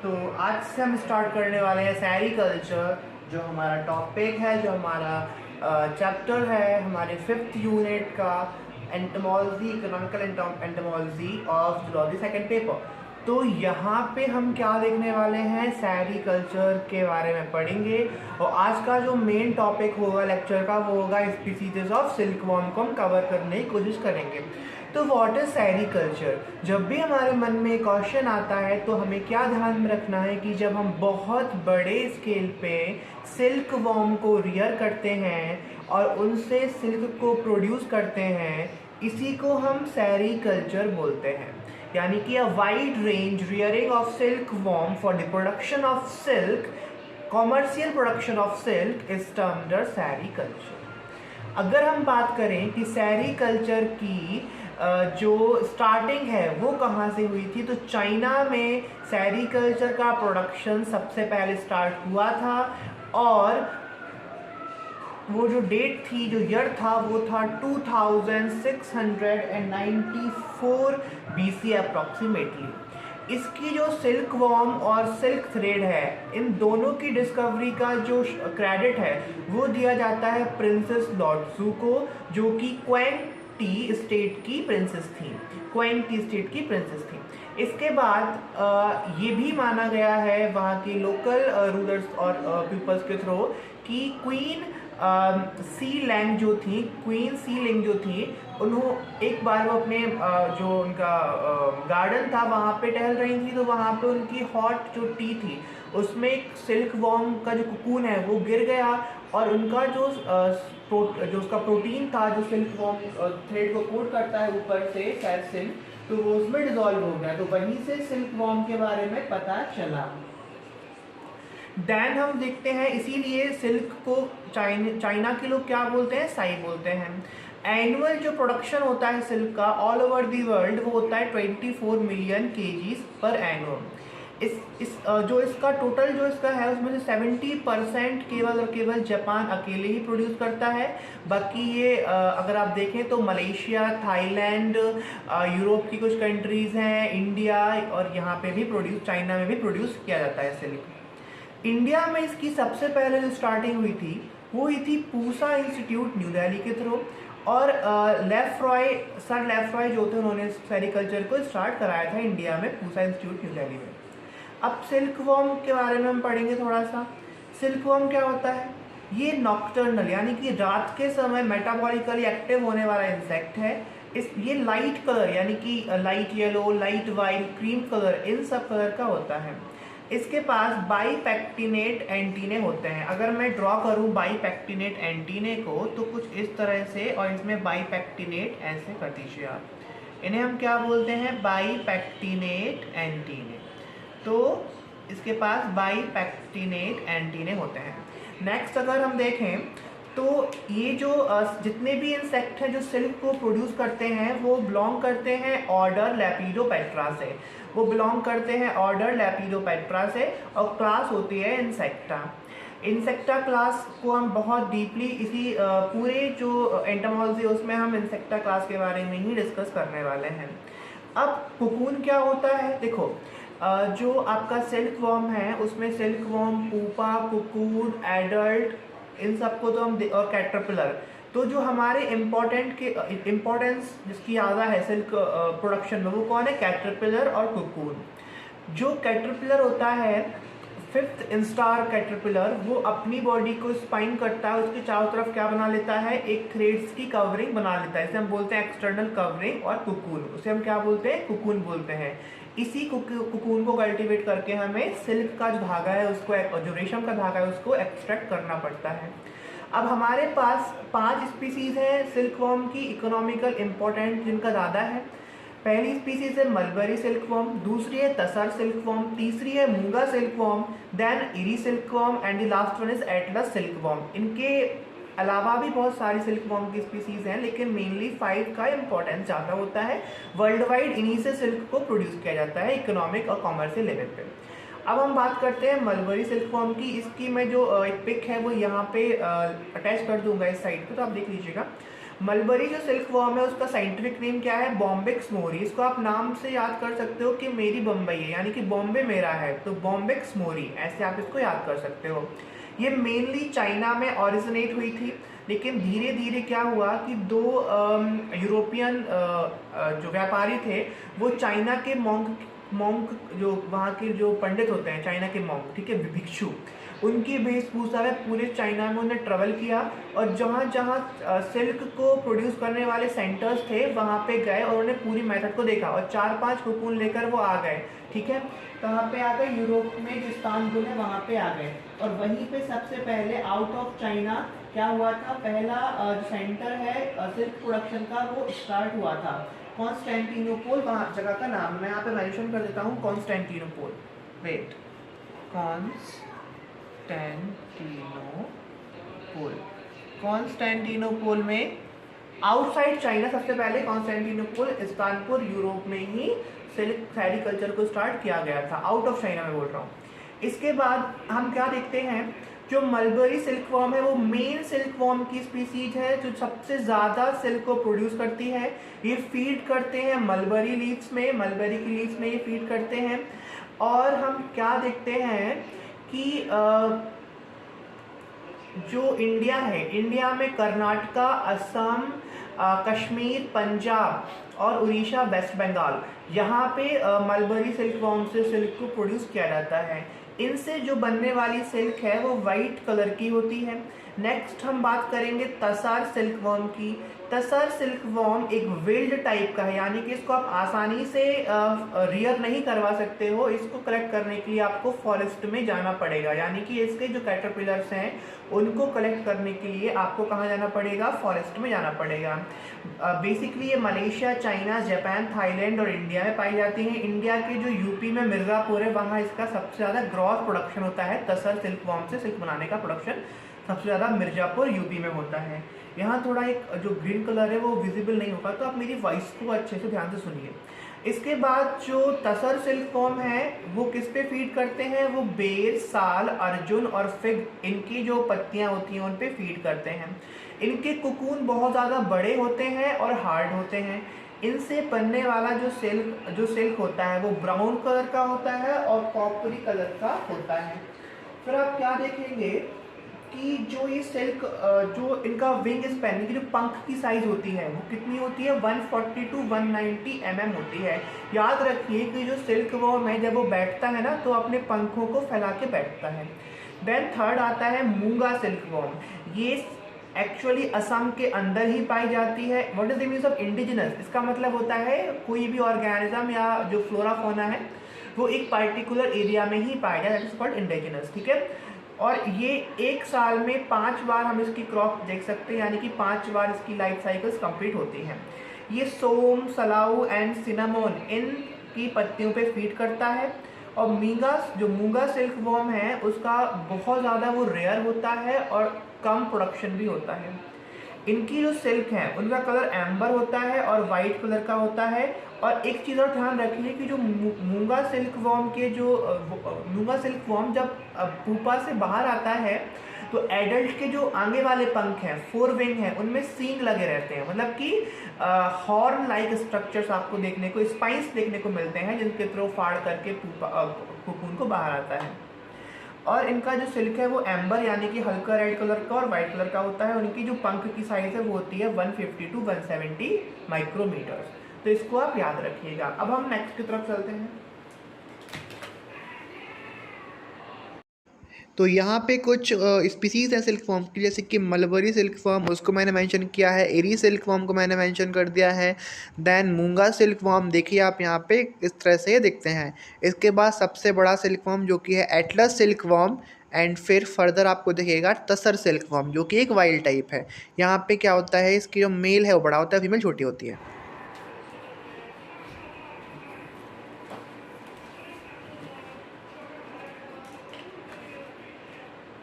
तो आज से हम स्टार्ट करने वाले हैं सेरिकल्चर, जो हमारा टॉपिक है, जो हमारा चैप्टर है हमारे 5th यूनिट का entomology, economical entomology of zoology second paper. तो यहाँ पे हम क्या देखने वाले हैं, सेरिकल्चर के बारे में पढ़ेंगे। और आज का जो मेन टॉपिक होगा लेक्चर का वो होगा स्पीसीज ऑफ सिल्कवॉर्म को हम कवर करने की कोशिश करेंगे। तो व्हाट इज सेरिकल्चर? जब भी हमारे मन में क्वेश्चन आता है तो हमें क्या ध्यान में रखना है कि जब हम बहुत बड़े स्केल पे सिल्क वॉर्म को रियर करते हैं और उनसे सिल्क को प्रोड्यूस करते हैं, इसी को हम सेरिकल्चर बोलते हैं। यानी कि a wide range rearing of silk worm for the production of silk, commercial production of silk is termed sericulture. अगर हम बात करें कि सेरिकल्चर की जो स्टार्टिंग है वो कहाँ से हुई थी, तो चाइना में सेरिकल्चर का प्रोडक्शन सबसे पहले स्टार्ट हुआ था। और वो जो डेट थी, जो ईयर था, वो था 2694 BC अप्रॉक्सीमेटली। इसकी जो सिल्क वॉर्म और सिल्क थ्रेड है, इन दोनों की डिस्कवरी का जो क्रेडिट है वो दिया जाता है प्रिंसेस लॉटजू को, जो कि क्वेंग टी स्टेट की प्रिंसेस थी। क्वेंग टी स्टेट की प्रिंसेस थी। इसके बाद ये भी माना गया है वहाँ के लोकल रूलर्स और पीपल्स के थ्रू कि क्वीन सी लैंग जो थी, क्वीन सी लिंग जो थी, उन्होंने एक बार वो अपने जो उनका गार्डन था वहाँ पे टहल रही थी, तो वहाँ पे उनकी हॉट जो टी थी उसमें एक सिल्क वॉर्म का जो कुकून है वो गिर गया और उनका जो उसका प्रोटीन था, जो सिल्क वॉर्म थ्रेड को कोट करता है ऊपर से शायद सिल्क, तो वो उसमें डिजॉल्व हो गया। तो वहीं से सिल्क वॉर्म के बारे में पता चला। देन हम देखते हैं, इसीलिए सिल्क को चाइना के लोग क्या बोलते हैं, साई बोलते हैं। एनुअल जो प्रोडक्शन होता है सिल्क का ऑल ओवर दी वर्ल्ड वो होता है 24 मिलियन kgs पर एनुअम। जो इसका टोटल जो इसका है उसमें से 70% केवल और केवल जापान अकेले ही प्रोड्यूस करता है। बाकी ये अगर आप देखें तो मलेशिया, थाईलैंड, यूरोप की कुछ कंट्रीज़ हैं, इंडिया, और यहाँ पे भी प्रोड्यूस, चाइना में भी प्रोड्यूस किया जाता है सिल्क। इंडिया में इसकी सबसे पहले जो स्टार्टिंग हुई थी वो हुई थी पूसा इंस्टीट्यूट न्यू दिल्ली के थ्रू। और सर लेफ्रॉय जो थे उन्होंने सेरिकल्चर को स्टार्ट कराया था इंडिया में, पूसा इंस्टीट्यूट न्यू दिल्ली में। अब सिल्क वॉर्म के बारे में हम पढ़ेंगे थोड़ा सा। सिल्क वॉर्म क्या होता है? ये नॉक्टर्नल यानी कि रात के समय मेटाबॉलिकली एक्टिव होने वाला इंसेक्ट है। ये लाइट कलर यानी कि light yellow, light white, cream colour, इन सब कलर का होता है। इसके पास बाईपेक्टिनेट एंटीने होते हैं। अगर मैं ड्रॉ करूं बाईपेक्टिनेट एंटीने को तो कुछ इस तरह से, और इसमें बाईपेक्टिनेट ऐसे कर दीजिए आप। इन्हें हम क्या बोलते हैं? बाईपेक्टिनेट एंटीने। तो इसके पास बाईपेक्टिनेट एंटीने होते हैं। नेक्स्ट अगर हम देखें तो ये जो जितने भी इंसेक्ट हैं जो सिल्क को प्रोड्यूस करते हैं वो बिलोंग करते हैं ऑर्डर लेपिडोपेट्रा से। वो बिलोंग करते हैं ऑर्डर लेपिडोपेट्रा से, और क्लास होती है इंसेक्टा। इंसेक्टा क्लास को हम बहुत डीपली इसी पूरे जो एंटोमोलॉजी है उसमें हम इंसेक्टा क्लास के बारे में ही डिस्कस करने वाले हैं। अब कुकून क्या होता है? देखो, जो आपका सिल्क वॉर्म है उसमें silkworm, pupa, cocoon, adult, इन सबको तो हम और कैटरपिलर, तो जो हमारे इम्पोर्टेंस जिसकी ज़्यादा है सिल्क प्रोडक्शन में वो कौन है? कैटरपिलर और कुकून। जो कैटरपिलर होता है, 5th इंस्टार कैटरपिलर, वो अपनी बॉडी को स्पाइन करता है, उसके चारों तरफ क्या बना लेता है? एक थ्रेड्स की कवरिंग बना लेता है। इसे हम बोलते हैं एक्सटर्नल कवरिंग, और कुकून उसे हम क्या बोलते हैं? कुकून बोलते हैं। इसी कुकून को कल्टीवेट करके हमें सिल्क का जो धागा है उसको, जो रेशम का धागा है उसको एक्सट्रैक्ट करना पड़ता है। अब हमारे पास 5 स्पीसीज हैं सिल्क वॉर्म की इकोनॉमिकल इम्पोर्टेंट, जिनका ज़्यादा है। पहली स्पीसीज है मलबरी सिल्क वॉर्म, दूसरी है तसर सिल्क वॉर्म, तीसरी है मूंगा silk worm, then eri silk worm, and the last one is Atlas silk worm. इनके अलावा भी बहुत सारी सिल्क वॉर्म की स्पीसीज हैं, लेकिन मेनली 5 का इंपॉर्टेंस ज़्यादा होता है। वर्ल्ड वाइड इन्हीं से सिल्क को प्रोड्यूस किया जाता है इकोनॉमिक और कॉमर्शियल लेवल पे। अब हम बात करते हैं मलबरी सिल्क वॉर्म की। इसकी मैं जो एक पिक है वो यहाँ पे अटैच कर दूंगा इस साइड पे, तो आप देख लीजिएगा। मलबरी जो सिल्क वॉर्म है उसका साइंटिफिक नेम क्या है, बॉम्बिक्स मोरी। इसको आप नाम से याद कर सकते हो कि मेरी बम्बई है, यानी कि बॉम्बे मेरा है, तो बॉम्बिक्स मोरी, ऐसे आप इसको याद कर सकते हो। ये मेनली चाइना में ओरिजिनेट हुई थी, लेकिन धीरे धीरे क्या हुआ कि दो यूरोपियन जो व्यापारी थे वो चाइना के मोंक जो वहाँ के जो पंडित होते हैं चाइना के मोंक, ठीक है, भिक्षु, उनकी वेशभूषा में पूरे चाइना में उन्होंने ट्रेवल किया और जहाँ जहाँ सिल्क को प्रोड्यूस करने वाले सेंटर्स थे वहाँ पे गए और उन्होंने पूरी मेथड को देखा और 4-5 कोकून लेकर वो आ गए, ठीक है। कहाँ पे आ गए, यूरोप में जो इस्तांबुल है वहाँ पे आ गए और वहीं पे सबसे पहले आउट ऑफ चाइना क्या हुआ था, पहला जो सेंटर है सिल्क प्रोडक्शन का वो स्टार्ट हुआ था कॉन्स्टेंटिनोपोल, वहाँ जगह का नाम मैं यहाँ पे मेंशन कर देता हूँ, कॉन्स्टेंटिनोपोल, वेट, कॉन्स्टेंटिनोपोल में आउटसाइड चाइना सबसे पहले कॉन्स्टेंटिनोपोल इस्तानपुर यूरोप में ही सिल्क सेरिकल्चर को स्टार्ट किया गया था, आउट ऑफ चाइना में बोल रहा हूँ। इसके बाद हम क्या देखते हैं, जो मलबरी सिल्क वॉर्म है वो मेन सिल्क वॉर्म की स्पीसीज है जो सबसे ज़्यादा सिल्क को प्रोड्यूस करती है। ये फीड करते हैं मलबरी लीव्स में, मलबरी की लीव्स में ये फीड करते हैं। और हम क्या देखते हैं कि जो इंडिया है, इंडिया में कर्नाटका, असम, कश्मीर, पंजाब और उड़ीसा, वेस्ट बंगाल, यहाँ पे मलबरी सिल्क वॉर्म से सिल्क को प्रोड्यूस किया जाता है। इनसे जो बनने वाली सिल्क है वो वाइट कलर की होती है। नेक्स्ट हम बात करेंगे तसर सिल्क वॉर्म की। तसर सिल्क वॉर्म एक विल्ड टाइप का है, यानी कि इसको आप आसानी से रियर नहीं करवा सकते हो। इसको कलेक्ट करने के लिए आपको फॉरेस्ट में जाना पड़ेगा, यानी कि इसके जो कैटरपिलर्स हैं उनको कलेक्ट करने के लिए आपको कहाँ जाना पड़ेगा, फॉरेस्ट में जाना पड़ेगा। बेसिकली ये मलेशिया, चाइना, जापान, थाईलैंड और इंडिया में पाई जाती हैं। इंडिया के जो यूपी में मिर्ज़ापुर है वहाँ इसका सबसे ज़्यादा ग्रॉस प्रोडक्शन होता है। तसर सिल्क वॉर्म से सिल्क बनाने का प्रोडक्शन सबसे ज़्यादा मिर्ज़ापुर यूपी में होता है। यहाँ थोड़ा एक जो ग्रीन कलर है वो विजिबल नहीं होगा, तो आप मेरी वॉइस को अच्छे से ध्यान से सुनिए। इसके बाद जो तसर सिल्क वॉर्म है वो किस पे फीड करते हैं, वो बेर, साल, अर्जुन और फिग, इनकी जो पत्तियां होती हैं उन पे फीड करते हैं। इनके कुकून बहुत ज़्यादा बड़े होते हैं और हार्ड होते हैं। इनसे बनने वाला जो सिल्क होता है वो ब्राउन कलर का होता है और कॉपरी कलर का होता है। फिर आप क्या देखेंगे कि जो ये सिल्क जो इनका विंग स्पैन की जो पंख की साइज होती है वो कितनी होती है, 140 to 190 mm होती है। याद रखिए कि जो सिल्क वॉर्म है जब वो बैठता है ना तो अपने पंखों को फैला के बैठता है। देन थर्ड आता है मूंगा सिल्क वॉर्म। ये एक्चुअली असम के अंदर ही पाई जाती है। What is the means of indigenous, इसका मतलब होता है कोई भी ऑर्गेनिज्म या जो फ्लोरा फोना है वो एक पार्टिकुलर एरिया में ही पाया जाए, दैट इज कॉल्ड इंडिजिनस, ठीक है। और ये एक साल में 5 बार हम इसकी क्रॉप देख सकते हैं, यानी कि 5 बार इसकी लाइफ साइकिल्स कंप्लीट होती हैं। ये सोम, सलाऊ एंड सिनामोन इन की पत्तियों पे फीड करता है। और मूंगा सिल्क वॉर्म है उसका बहुत ज़्यादा वो रेयर होता है और कम प्रोडक्शन भी होता है। इनकी जो सिल्क है उनका कलर एम्बर होता है और वाइट कलर का होता है। और एक चीज़ और ध्यान रखिए कि जो मूंगा सिल्क वॉर्म जब पुपा से बाहर आता है तो एडल्ट के जो आगे वाले पंख हैं, 4 विंग हैं, उनमें सींग लगे रहते हैं, मतलब कि हॉर्न लाइक स्ट्रक्चर्स आपको देखने को, स्पाइंस देखने को मिलते हैं जिनके थ्रू फाड़ करके कोकून को बाहर आता है। और इनका जो सिल्क है वो एम्बर यानी कि हल्का रेड कलर का और वाइट कलर का होता है। उनकी जो पंख की साइज है वो होती है 150 to 170 माइक्रोमीटर्स। तो इसको आप याद रखिएगा। अब हम नेक्स्ट की तरफ चलते हैं। तो यहाँ पे कुछ स्पीसीज हैं सिल्क फॉर्म की, जैसे कि मलबरी सिल्क फॉर्म, उसको मैंने मेंशन किया है। एरी सिल्क फॉर्म को मैंने मेंशन कर दिया है। देन मूंगा सिल्क फॉर्म देखिए आप यहाँ पे इस तरह से दिखते हैं। इसके बाद सबसे बड़ा सिल्क फॉर्म जो कि है एटलस सिल्क फॉर्म। एंड फिर फर्दर आपको दिखेगा तसर सिल्क फॉर्म जो कि एक वाइल्ड टाइप है। यहाँ पे क्या होता है, इसकी जो मेल है वो बड़ा होता है, फीमेल छोटी होती है।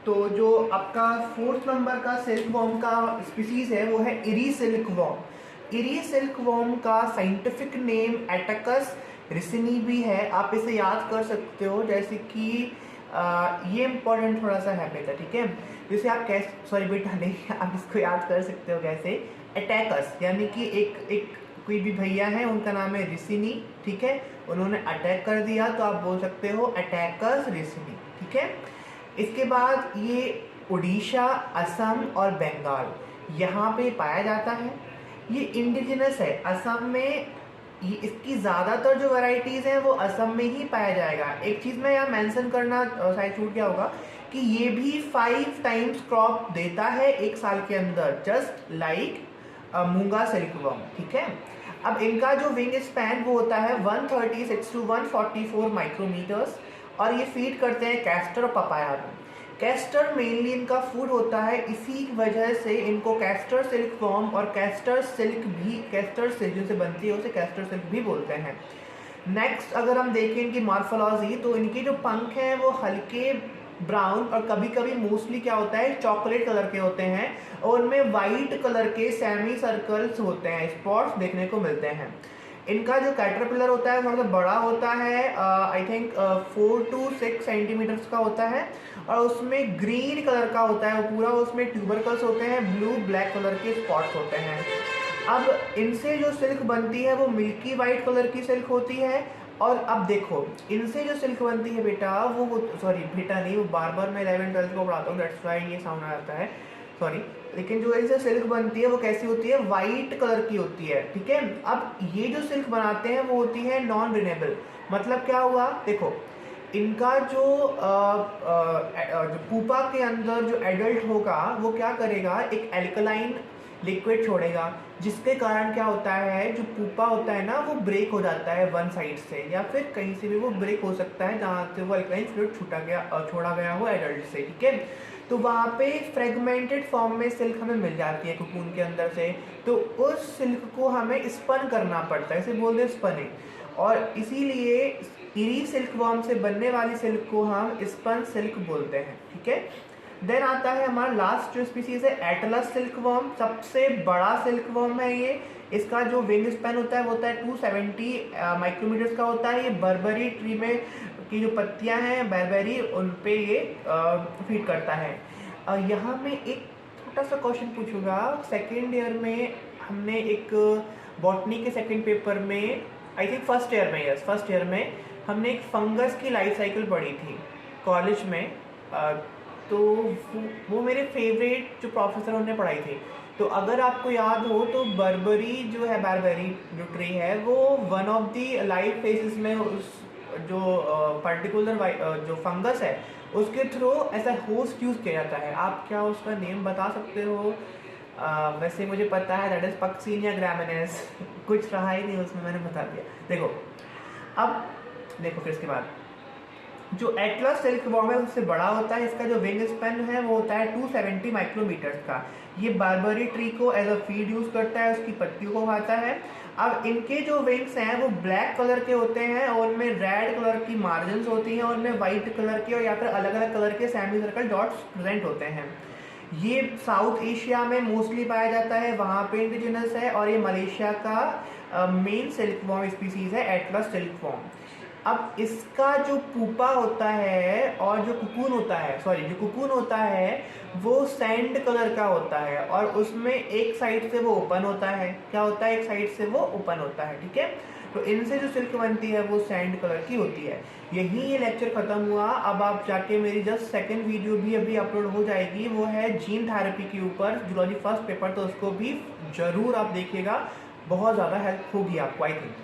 तो जो आपका 4th नंबर का सिल्क वॉर्म का स्पीसीज है वो है eri silk worm. Eri silk worm का साइंटिफिक नेम एटकस रिसिनी भी है, आप इसे याद कर सकते हो। जैसे कि ये इंपॉर्टेंट थोड़ा सा है बेटा, ठीक है। जैसे आप कैसे, सॉरी बेटा नहीं, आप इसको याद कर सकते हो कैसे, अटैकस, यानी कि एक कोई भी भैया है, उनका नाम है रिसिनी, ठीक है, उन्होंने अटैक कर दिया तो आप बोल सकते हो अटैकस रिसिनी, ठीक है। इसके बाद ये उड़ीसा, असम और बंगाल यहाँ पे पाया जाता है। ये इंडिजिनस है असम में, ये इसकी ज़्यादातर जो वैरायटीज़ हैं वो असम में ही पाया जाएगा। एक चीज़ मैं यहाँ मेंशन करना शायद छूट गया होगा कि ये भी 5 टाइम्स क्रॉप देता है एक साल के अंदर, जस्ट लाइक मूंगा सिल्कवर्म, ठीक है। अब इनका जो विंग स्पैन वो होता है 136 टू 144 माइक्रोमीटर्स, और ये फीड करते हैं कैस्टर और पपाया में। कैस्टर मेनली इनका फूड होता है, इसी वजह से इनको कैस्टर सिल्क फॉर्म और कैस्टर सिल्क भी, कैस्टर सिल्क जिनसे बनती है उसे कैस्टर सिल्क भी बोलते हैं। नेक्स्ट अगर हम देखें इनकी मॉर्फोलॉजी, तो इनके जो पंख हैं वो हल्के ब्राउन और कभी कभी मोस्टली क्या होता है चॉकलेट कलर के होते हैं, और उनमें वाइट कलर के सेमी सर्कल्स होते हैं, स्पॉट्स देखने को मिलते हैं। इनका जो कैटरपिलर होता है थोड़ा सा बड़ा होता है, आई थिंक 4 to 6 सेंटीमीटर्स का होता है, और उसमें ग्रीन कलर का होता है वो पूरा, उसमें ट्यूबरकल्स होते हैं, ब्लू ब्लैक कलर के स्पॉट्स होते हैं। अब इनसे जो सिल्क बनती है वो मिल्की वाइट कलर की सिल्क होती है। और अब देखो इनसे जो सिल्क बनती है बेटा वो सॉरी बेटा नहीं, वो बार बार मैं 11th-12th को पढ़ाता हूँ, दैट्स व्हाई ये साउंड आता है, सॉरी। लेकिन जो इनसे सिल्क बनती है वो कैसी होती है, वाइट कलर की होती है, ठीक है। अब ये जो सिल्क बनाते हैं वो होती है नॉन रिन्यूएबल। मतलब क्या हुआ, देखो इनका जो पुपा के अंदर जो एडल्ट होगा वो क्या करेगा, एक एल्कलाइन लिक्विड छोड़ेगा, जिसके कारण क्या होता है जो पुपा होता है ना वो ब्रेक हो जाता है वन साइड से, या फिर कहीं से भी वो ब्रेक हो सकता है जहाँ से वो एल्कलाइन फ्लूइड छोड़ा गया हो एडल्ट से, ठीक है। तो वहाँ पे फ्रेगमेंटेड फॉर्म में सिल्क हमें मिल जाती है कोकून के अंदर से, तो उस सिल्क को हमें स्पन करना पड़ता है, इसे बोलते हैं स्पनिंग, और इसीलिए इरी सिल्क वॉर्म से बनने वाली सिल्क को हम स्पन सिल्क बोलते हैं, ठीक है। देन आता है हमारा लास्ट जो स्पीसीज है एटलस सिल्क वॉर्म, सबसे बड़ा सिल्क वॉर्म है ये। इसका जो विंग स्पैन होता है वो होता है 270 माइक्रोमीटर्स का होता है। ये बर्बरी ट्री में की जो पत्तियां हैं बर्बरी, उन पे ये फीड करता है। यहाँ में एक छोटा सा क्वेश्चन पूछूंगा, सेकेंड ईयर में हमने एक बॉटनी के सेकेंड पेपर में, आई थिंक फर्स्ट ईयर में, यस फर्स्ट ईयर में हमने एक फंगस की लाइफ साइकिल पढ़ी थी कॉलेज में। तो वो मेरे फेवरेट जो प्रोफेसर उन्होंने पढ़ाई थी। तो अगर आपको याद हो तो बर्बरी जो है, बर्बरी जो ट्री है वो one of the life phases में उस जो पर्टिकुलर जो फंगस है उसके थ्रू ऐसा होस्ट यूज़ किया जाता है। आप क्या उसका नेम बता सकते हो? वैसे मुझे पता है दैट इज पक्सीनिया ग्रामिनेस कुछ रहा ही नहीं उसमें, मैंने बता दिया। देखो अब देखो फिर इसके बाद जो एटलस सिल्क वॉर्म है उससे बड़ा होता है, इसका जो विंग स्पैन है वो होता है 270 माइक्रोमीटर्स का। ये बारबरी ट्री को एज अ फीड यूज करता है, उसकी पत्तियों को खाता है। अब इनके जो विंग्स हैं वो ब्लैक कलर के होते हैं और उनमें रेड कलर की मार्जिन्स होती हैं और उनमें वाइट कलर के और या फिर अलग अलग कलर के सेमी सर्कल डॉट्स प्रेजेंट होते हैं। ये साउथ एशिया में मोस्टली पाया जाता है, वहाँ पे इंडिजिनस है, और ये मलेशिया का मेन सिल्क वॉर्म स्पीसीज है एटलस सिल्क वॉर्म। अब इसका जो पुपा होता है और जो कुकून होता है, सॉरी जो कुकून होता है वो सैंड कलर का होता है और उसमें एक साइड से वो ओपन होता है। क्या होता है? एक साइड से वो ओपन होता है, ठीक है। तो इनसे जो सिल्क बनती है वो सैंड कलर की होती है। यही ये लेक्चर खत्म हुआ। अब आप जाके मेरी जस्ट सेकंड वीडियो भी अभी अपलोड हो जाएगी, वो है जीन थेरेपी के ऊपर, जूलॉजी फर्स्ट पेपर, तो उसको भी जरूर आप देखिएगा, बहुत ज़्यादा हेल्प होगी आपको आई थिंक।